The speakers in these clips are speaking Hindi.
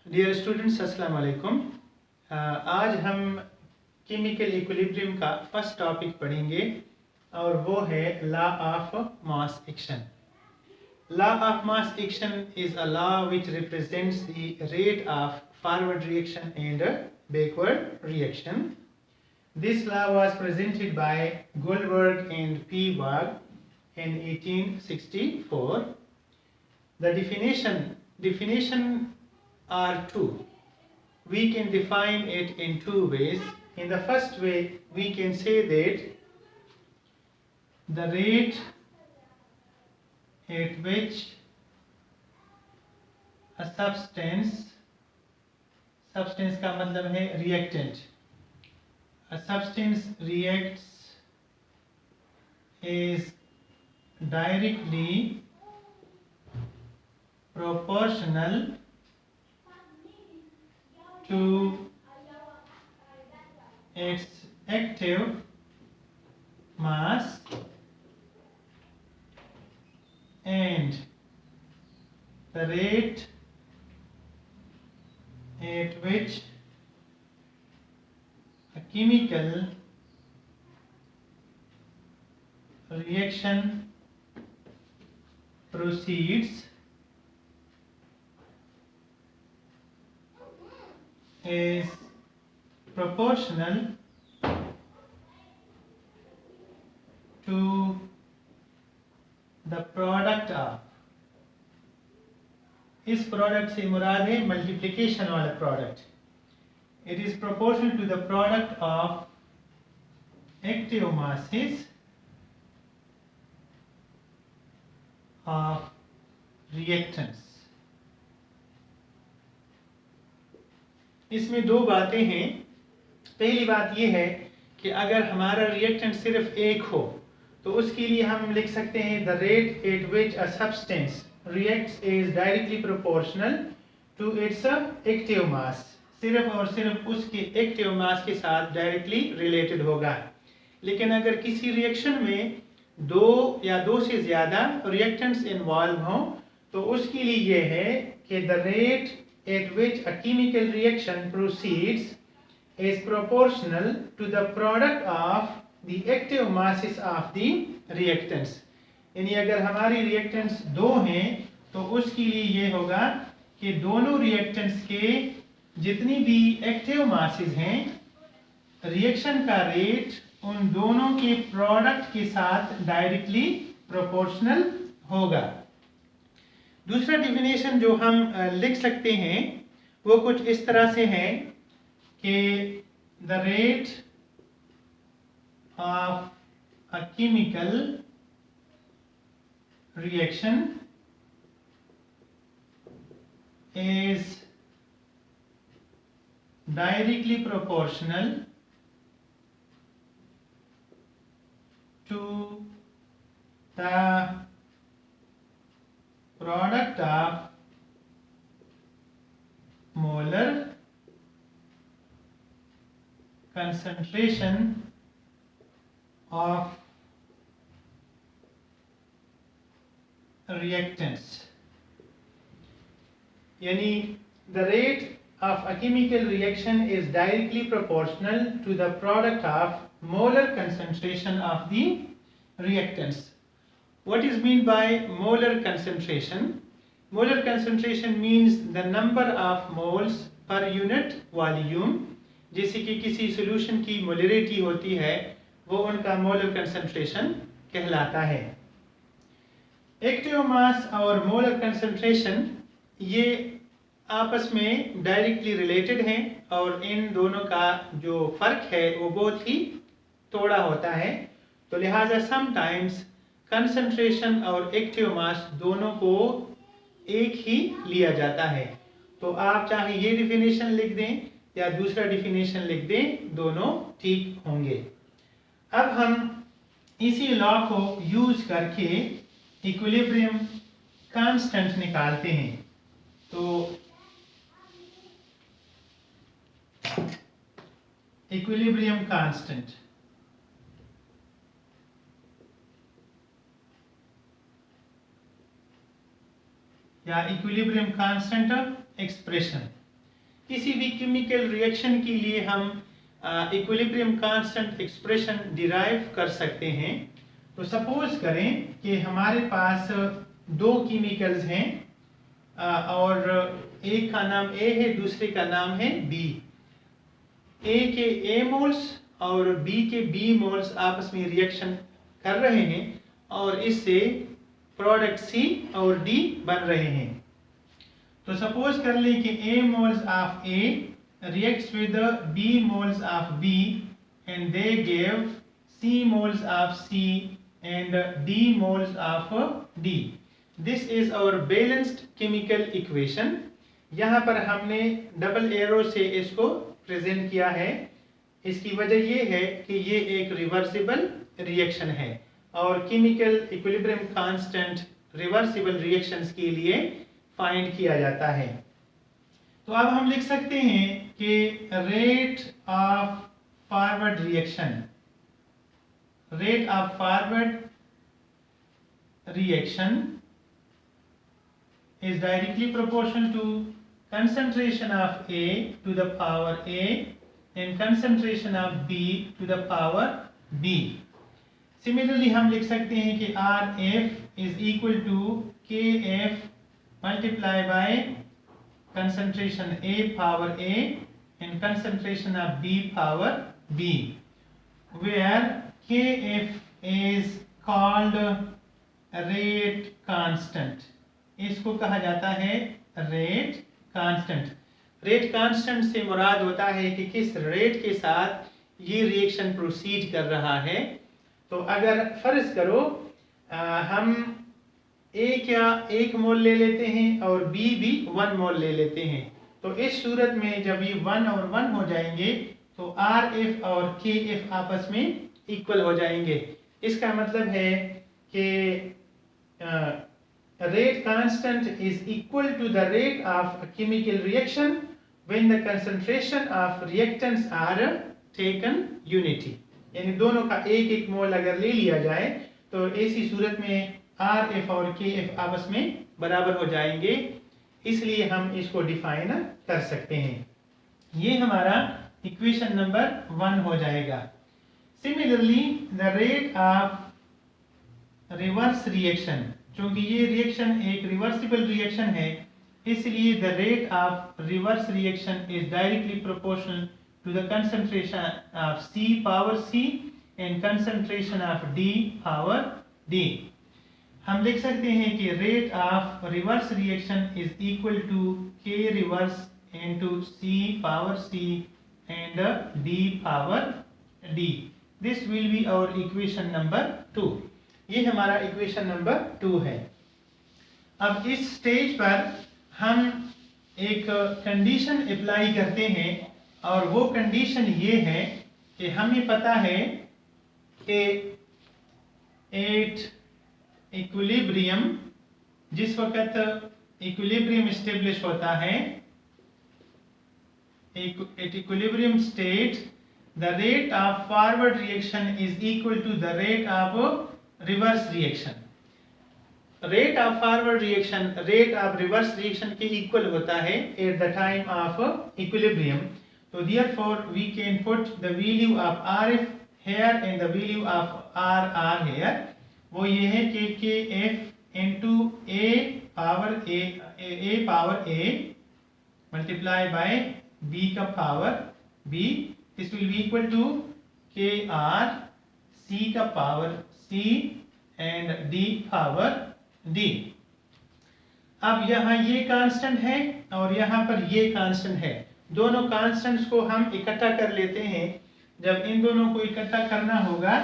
डियर स्टूडेंट्स अस्सलाम वालेकुम। आज हम केमिकल इक्विलिब्रियम का फर्स्ट टॉपिक पढ़ेंगे और वो है law of mass action. Law of mass action is a law which represents the rate of forward reaction and backward reaction. This law was presented by Goldberg and P. Waugh in 1864. The definition are two. We can define it in two ways. In the first way, we can say that the rate at which a substance का मतलब है reactant, a substance reacts is directly proportional to its active mass and the rate at which a chemical reaction proceeds is proportional to the product of. इस प्रोडक्ट से मुराद है मल्टीप्लिकेशन वाला product. It is proportional to the product of active masses of reactants. इसमें दो बातें हैं. पहली बात यह है कि अगर हमारा रिएक्टेंट सिर्फ एक हो तो उसके लिए हम लिख सकते हैं the rate at which a substance reacts is directly proportional to its active mass. सिर्फ और सिर्फ उसके एक्टिव मास के साथ डायरेक्टली रिलेटेड होगा. लेकिन अगर किसी रिएक्शन में दो या दो से ज़्यादा रिएक्टेंट्स इन्वॉल्व हों तो उसके लिए यह है कि the rate at which a chemical reaction proceeds is proportional to the product of the active masses of the reactants. यानी अगर हमारी रिएक्टेंट्स दो हैं तो उसके लिए ये होगा कि दोनों रिएक्टेंट्स के जितनी भी एक्टिव मासेस हैं रिएक्शन का रेट उन दोनों के प्रोडक्ट के साथ डायरेक्टली प्रोपोर्शनल होगा. दूसरा डिफिनेशन जो हम लिख सकते हैं वो कुछ इस तरह से है कि the rate of a chemical reaction is directly proportional to the product of molar concentration of reactants. यानी the rate of a chemical reaction is directly proportional to the product of molar concentration of the reactants. What is meant by molar concentration? Molar concentration means the number of moles per unit volume. जैसे कि किसी सॉल्यूशन की मोलरिटी होती है वो उनका मोलर कंसंट्रेशन कहलाता है. एक्टिव मास और मोलर कंसंट्रेशन ये आपस में डायरेक्टली रिलेटेड हैं और इन दोनों का जो फर्क है वो बहुत ही थोड़ा होता है. तो लिहाजा समटाइम्स कंसंट्रेशन और एक्टिव मास दोनों को एक ही लिया जाता है. तो आप चाहे ये डिफिनेशन लिख दें या दूसरा डिफिनेशन लिख दें, दोनों ठीक होंगे. अब हम इसी लॉ को यूज करके इक्विलिब्रियम कांस्टेंट निकालते हैं. तो इक्विलिब्रियम कांस्टेंट या इक्विलिब्रियम कांस्टेंट एक्सप्रेशन किसी भी केमिकल रिएक्शन के लिए हम इक्विलिब्रियम कांस्टेंट एक्सप्रेशन डिराइव कर सकते हैं। तो सपोज करें कि हमारे पास दो केमिकल्स हैं और एक का नाम A है, दूसरे का नाम है B। A के A मोल्स और B के B मोल्स आपस में रिएक्शन कर रहे हैं और इससे प्रोडक्ट C और D बन रहे हैं। तो सपोज कर लें कि A moles of A reacts with the B moles of B and they give C moles of C and D moles of D. This is our balanced chemical equation. यहाँ पर हमने डबल एरो से इसको प्रेजेंट किया है। इसकी वजह ये है कि ये एक रिवर्सिबल रिएक्शन है और chemical equilibrium constant reversible reactions के लिए फाइंड किया जाता है। तो अब हम लिख सकते हैं कि rate of forward reaction is directly proportional to concentration of A to the power A and concentration of B to the power B. Similarly हम लिख सकते हैं कि RF is equal to KF multiplied by concentration A power A and concentration of B power B, where KF is called rate constant. इसको कहा जाता है रेट कांस्टेंट। रेट कांस्टेंट से मुराद होता है कि किस रेट के साथ ये रिएक्शन प्रोसीड कर रहा है। तो अगर फर्ज करो हम एक मोल ले लेते हैं और B भी 1 मोल ले लेते हैं, तो इस सूरत में जब ये 1 और 1 हो जाएंगे तो RF और KF आपस में इक्वल हो जाएंगे। इसका मतलब है कि rate constant is equal to the rate of a chemical reaction when the concentration of reactants are taken unity. यानी दोनों का एक मोल अगर ले लिया जाए तो ऐसी सूरत में RF और KF आपस में बराबर हो जाएंगे, इसलिए हम इसको डिफाइन कर सकते हैं। ये हमारा इक्वेशन नंबर 1 हो जाएगा। Similarly the rate of reverse reaction, क्योंकि ये रिएक्शन एक रिवर्सिबल रिएक्शन है, इसलिए the rate of reverse reaction is directly proportional to the concentration of C power C and concentration of D power D। हम लिख सकते हैं कि rate of reverse reaction is equal to K reverse into C power C and D power D। This will be our equation number 2। ये हमारा इक्वेशन नंबर 2 है। अब इस स्टेज पर हम एक कंडीशन अप्लाई करते हैं और वो कंडीशन ये है कि हमें पता है कि एट इक्विलिब्रियम, जिस वक्त इक्विलिब्रियम एस्टेब्लिश होता है, at equilibrium state the rate of forward reaction is equal to the rate of reverse reaction. Rate of forward reaction rate of reverse reaction के इक्वल होता है at the time of equilibrium. तो therefore we can put the value of RF here and the value of RR here। वो ये है कि KF into A power A multiply by B का power B, this will be equal to KR C का power C and D power D। अब यहाँ ये कांस्टेंट है और यहाँ पर ये कांस्टेंट है, दोनों कांस्टेंट्स को हम इकट्ठा कर लेते हैं। जब इन दोनों को इकट्ठा करना होगा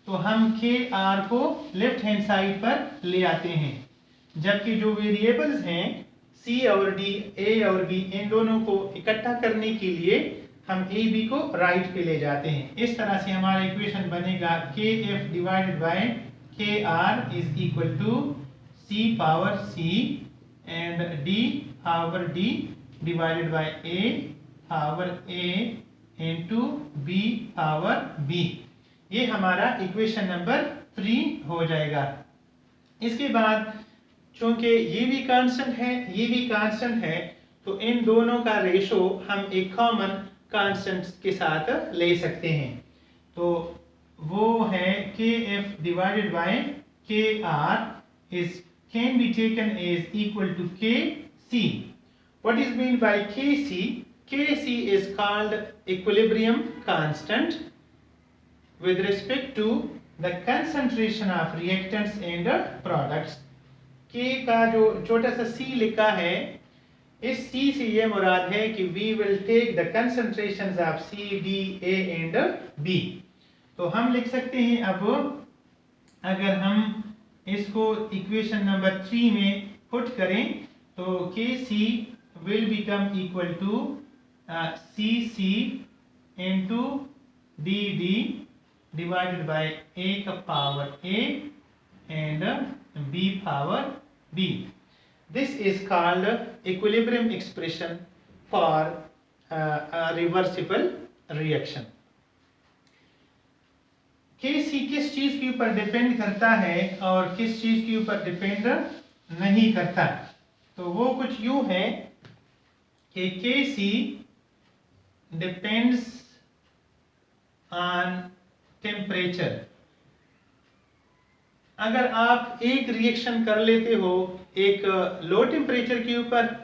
तो हम KR को लेफ्ट हैंड साइड पर ले आते हैं, जबकि जो वेरिएबल्स हैं C और D, A और B, इन दोनों को इकट्ठा करने के लिए हम A B को राइट पे ले जाते हैं। इस तरह से हमारा इक्वेशन बनेगा KF divided by KR is equal to C power C and D power D divided by A power A into B power B। ये हमारा इक्वेशन नंबर 3 हो जाएगा। इसके बाद चूंकि ये भी कांस्टेंट है, ये भी कांस्टेंट है, तो इन दोनों का रेशो हम एक कॉमन कांस्टेंट के साथ ले सकते हैं। तो वो है KF divided by KR is can be taken as equal to KC. What is meant by KC? KC is called equilibrium constant with respect to the concentration of reactants and products. K का जो छोटा सा C लिखा है, इस C से ये मुराद है कि we will take the concentrations of C, D, A and B. तो हम लिख सकते हैं अब अगर हम इसको इक्वेशन नंबर 3 में पुट करें तो KC will become equal to CC into DD divided by A का power A and B power B. This is called equilibrium expression for a reversible reaction. KC किस चीज के ऊपर डिपेंड करता है और किस चीज के ऊपर डिपेंड नहीं करता, तो वो कुछ यूं है कि KC डिपेंड्स ऑन टेम्परेचर। अगर आप एक रिएक्शन कर लेते हो एक लो टेम्परेचर के ऊपर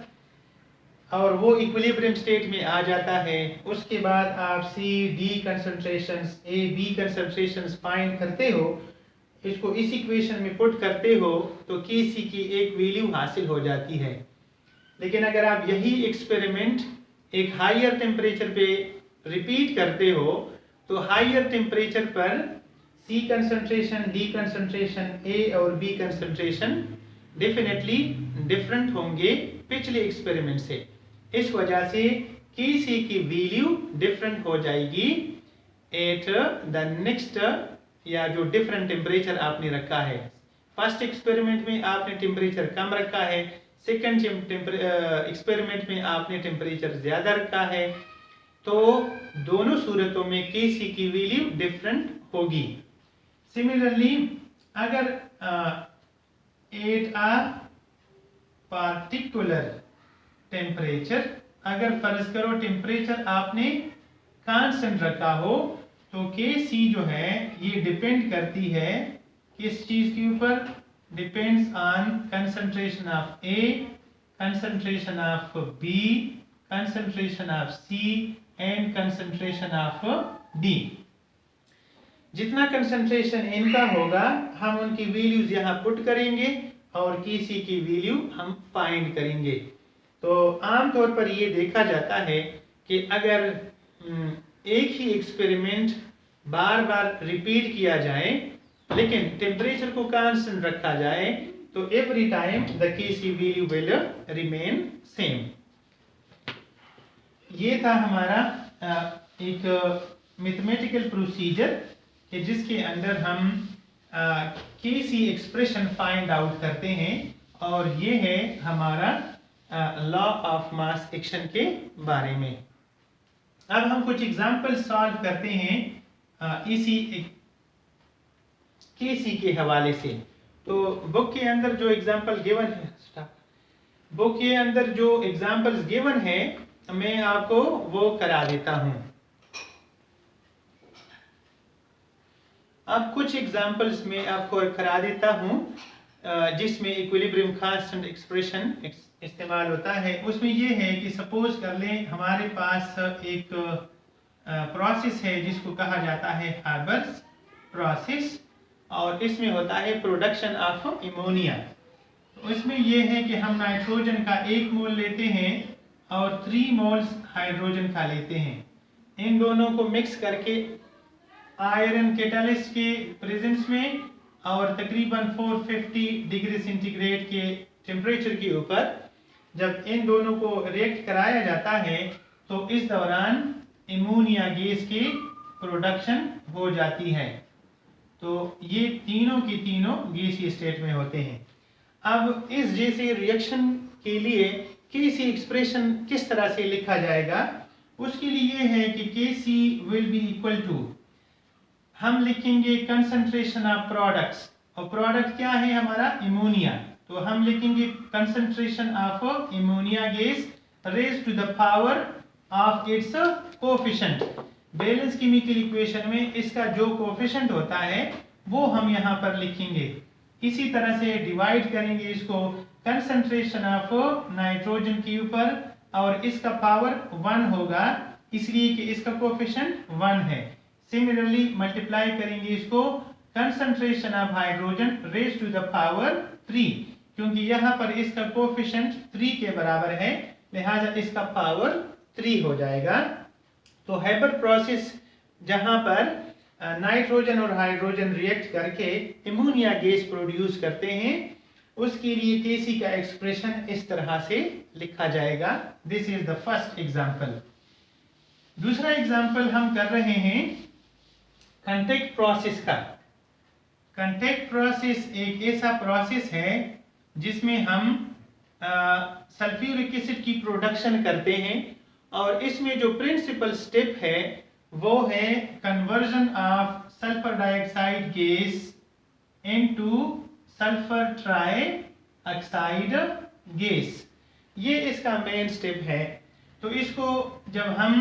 और वो इक्विलिब्रियम स्टेट में आ जाता है, उसके बाद आप C, D concentrations, A, B concentrations find करते हो, इसको इस इक्वेशन में पुट करते हो तो KC की एक वैल्यू हासिल हो जाती है। लेकिन अगर आप यही एक्सपेरिमेंट एक हायर टेम्परेचर पे रिपीट करते हो तो हायर टेम्परेचर पर C concentration, D concentration, A और B कंसंट्रेशन डेफिनेटली डिफरेंट होंगे पिछले एक्सपेरिमेंट से। इस वजह से KC की वैल्यू डिफरेंट हो जाएगी एट द नेक्स्ट या जो डिफरेंट टेम्परेचर आपने रखा है। फर्स्ट एक्सपेरिमेंट में आपने टेम्परेचर कम रखा है, सेकंड एक्सपेरिमेंट में आपने टेम्परेचर ज्यादा रखा है, तो दोनों सूरतों में KC की वैल्यू डिफरेंट होगी। सिमिलरली अगर एट अ पार्टिकुलर टेम्परेचर, अगर फर्ज करो टेम्परेचर आपने कांस्टेंट रखा हो तो KC जो है ये डिपेंड करती है किस चीज के ऊपर, depends on concentration of A, concentration of B, concentration of C and concentration of D। जितना कंसंट्रेशन इनका होगा हम उनकी वैल्यूज यहाँ पुट करेंगे और KC की वैल्यू हम फाइंड करेंगे। तो आमतौर पर ये देखा जाता है कि अगर एक ही एक्सपेरिमेंट बार बार रिपीट किया जाए लेकिन टेम्परेचर को कांस्टेंट रखा जाए तो every time the KC value will remain same. ये था हमारा एक मैथमेटिकल प्रोसीजर कि जिसके अंदर हम KC एक्सप्रेशन फाइंड आउट करते हैं और ये है हमारा लॉ ऑफ मास एक्शन के बारे में। अब हम कुछ एग्जांपल सॉल्व करते हैं इसी KC के हवाले से। तो बुक के अंदर जो एग्जांपल गिवन है, बुक के अंदर जो एग्जांपल्स गिवन है मैं आपको वो करा देता हूं। अब कुछ एग्जांपल्स में आपको करा देता हूं जिसमें इक्विलिब्रियम कांस्टेंट एक्सप्रेशन इस्तेमाल होता है। उसमें ये है कि सपोज कर लें हमारे पास एक प्रोसेस है जिसको कहा जाता है हार्बर्स प्रोसेस और इसमें होता है प्रोडक्शन ऑफ अमोनिया। तो इसमें ये है कि हम नाइट्रोजन का 1 मोल लेते हैं और 3 मोल्स हाइड्रोजन का लेते हैं। इन दोनों को मिक्स करके आयरन कैटलिस्ट के प्रेजेंस में और तकरीबन 450 डिग्री सेंटीग्रेड के टेम्परेचर के ऊपर जब इन दोनों को रिएक्ट कराया जाता है तो इस दौरान अमोनिया गैस की प्रोडक्शन हो जाती है। तो ये तीनों की तीनों गैसीय स्टेट में होते हैं। अब इस जैसे रिएक्शन के लिए KC एक्सप्रेशन किस तरह से लिखा जाएगा, उसके लिए है कि KC will be equal to, हम लिखेंगे कंसंट्रेशन ऑफ प्रोडक्ट्स, और प्रोडक्ट क्या है हमारा अमोनिया, तो हम लिखेंगे concentration of ammonia gas raised to the power of its coefficient। Balance chemical equation में इसका जो कोएफिशिएंट होता है वो हम यहाँ पर लिखेंगे। इसी तरह से डिवाइड करेंगे इसको कंसंट्रेशन ऑफ नाइट्रोजन के ऊपर, और इसका पावर 1 होगा इसलिए कि इसका कोएफिशिएंट 1 है। सिमिलरली मल्टीप्लाई करेंगे इसको concentration of hydrogen raise to the power 3, क्योंकि यहाँ पर इसका कोएफिशिएंट 3 के बराबर है, लिहाजा इसका पावर 3 हो जाएगा। तो हेबर प्रोसेस जहां पर नाइट्रोजन और हाइड्रोजन रिएक्ट करके एमोनिया गैस प्रोड्यूस करते हैं, उसके लिए केसी का एक्सप्रेशन इस तरह से लिखा जाएगा। This is the first example. दूसरा एग्जांपल हम कर रहे हैं कंटैक्ट प्रोसेस का। कंटैक्ट प्रोसेस एक ऐसा प्रोसेस है जिसमें हम सल्फ्यूरिक एसिड की प्रोडक्शन करते हैं, और इसमें जो प्रिंसिपल स्टेप है वो है conversion of sulphur dioxide gas into sulphur trioxide gas. ये इसका मेन स्टेप है। तो इसको जब हम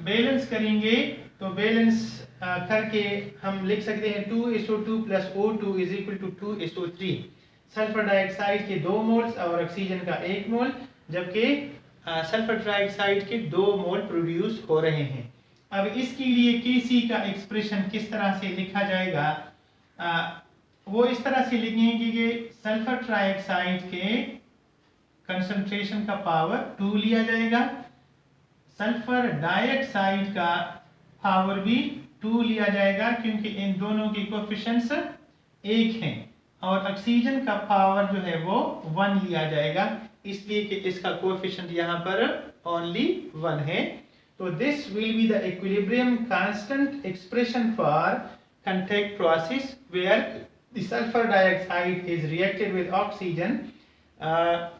बैलेंस करेंगे तो बैलेंस करके हम लिख सकते हैं 2SO2 + O2 = 2SO3। Sulphur dioxide के 2 मोल्स और ऑक्सीजन का 1 मोल, जबकि सल्फर ट्राइऑक्साइड के 2 मोल प्रोड्यूस हो रहे हैं। अब इसके लिए केसी का एक्सप्रेशन किस तरह से लिखा जाएगा, वो इस तरह से लिखेंगे कि सल्फर ट्राइऑक्साइड के कंसंट्रेशन का पावर 2 लिया जाएगा, सल्फर डाइऑक्साइड का पावर भी 2 लिया जाएगा क्योंकि इन दोनों के कोएफिशिएंट्स 1 हैं, और ऑक्सीजन का पावर जो है वो 1 लिया जाएगा, इसलिए कि इसका कोएफिशिएंट यहाँ पर ओनली 1 है। तो this will be the equilibrium constant expression for contact process where the sulphur dioxide is reacted with oxygen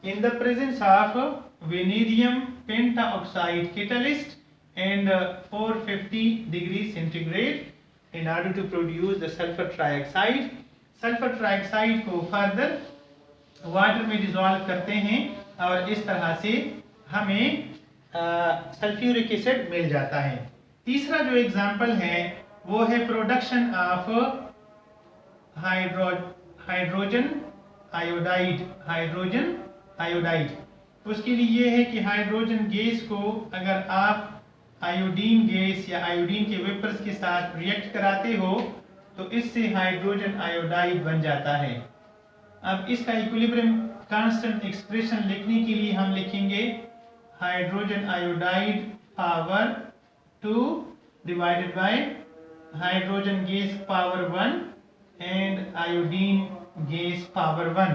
in the presence of vanadium pentaoxide catalyst and 450 degrees centigrade in order to produce the sulfur trioxide। Sulphur trioxide को फर्दर वाटर में डिसॉल्व करते हैं और इस तरह से हमें सल्फ्यूरिक एसिड मिल जाता है। तीसरा जो एग्जांपल है वो है प्रोडक्शन ऑफ हाइड्रोजन आयोडाइड। उसके लिए ये है कि हाइड्रोजन गैस को अगर आप आयोडीन गैस या आयोडीन के वेपर्स के साथ रिएक्ट कराते हो तो इससे हाइड्रोजन आयोडाइड बन जाता है। अब इसका इक्विलिब्रियम कांस्टेंट एक्सप्रेशन लिखने के लिए हम लिखेंगे hydrogen iodide power 2 divided by hydrogen gas power 1 and iodine gas power 1।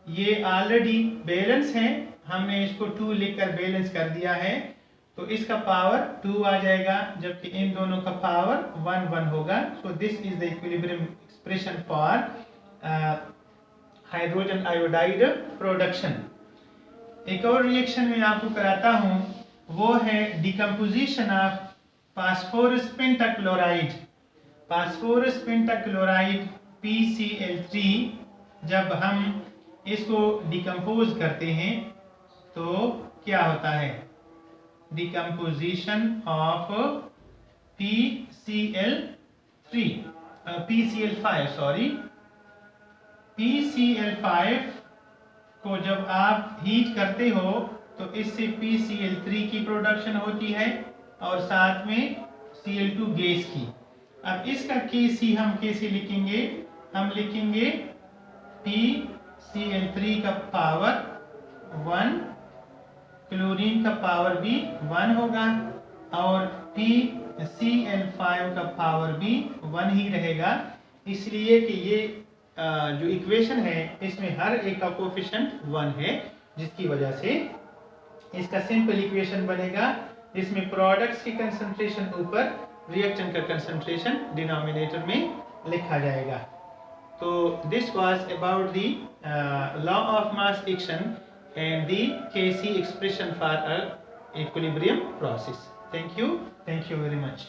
ये ऑलरेडी बैलेंस है, हमने इसको 2 लिखकर बैलेंस कर दिया है, तो इसका पावर 2 आ जाएगा, जबकि इन दोनों का पावर 1 होगा। So this is the equilibrium expression for hydrogen iodide production. एक और रिएक्शन में आपको कराता हूं, वो है decomposition of phosphorus pentachloride. Phosphorus pentachloride PCl3 जब हम इसको डिकम्पोज करते हैं तो क्या होता है, डिकम्पोजिशन ऑफ PCl5 को जब आप हीट करते हो तो इससे PCl3 की प्रोडक्शन होती है और साथ में Cl2 गैस की। अब इसका Kc हम कैसे लिखेंगे, हम लिखेंगे PCl3 का पावर 1, क्लोरीन का पावर भी 1 होगा और PCl5 का पावर भी 1 ही रहेगा, इसलिए कि ये जो इक्वेशन है इसमें हर एक का कोएफिशिएंट 1 है, जिसकी वजह से इसका सिंपल इक्वेशन बनेगा जिसमें प्रोडक्ट्स की कंसंट्रेशन ऊपर, रिएक्टेंट का कंसंट्रेशन डिनोमिनेटर में लिखा जाएगा। तो this was about the law of mass action and the Kc expression for a equilibrium process. Thank you very much.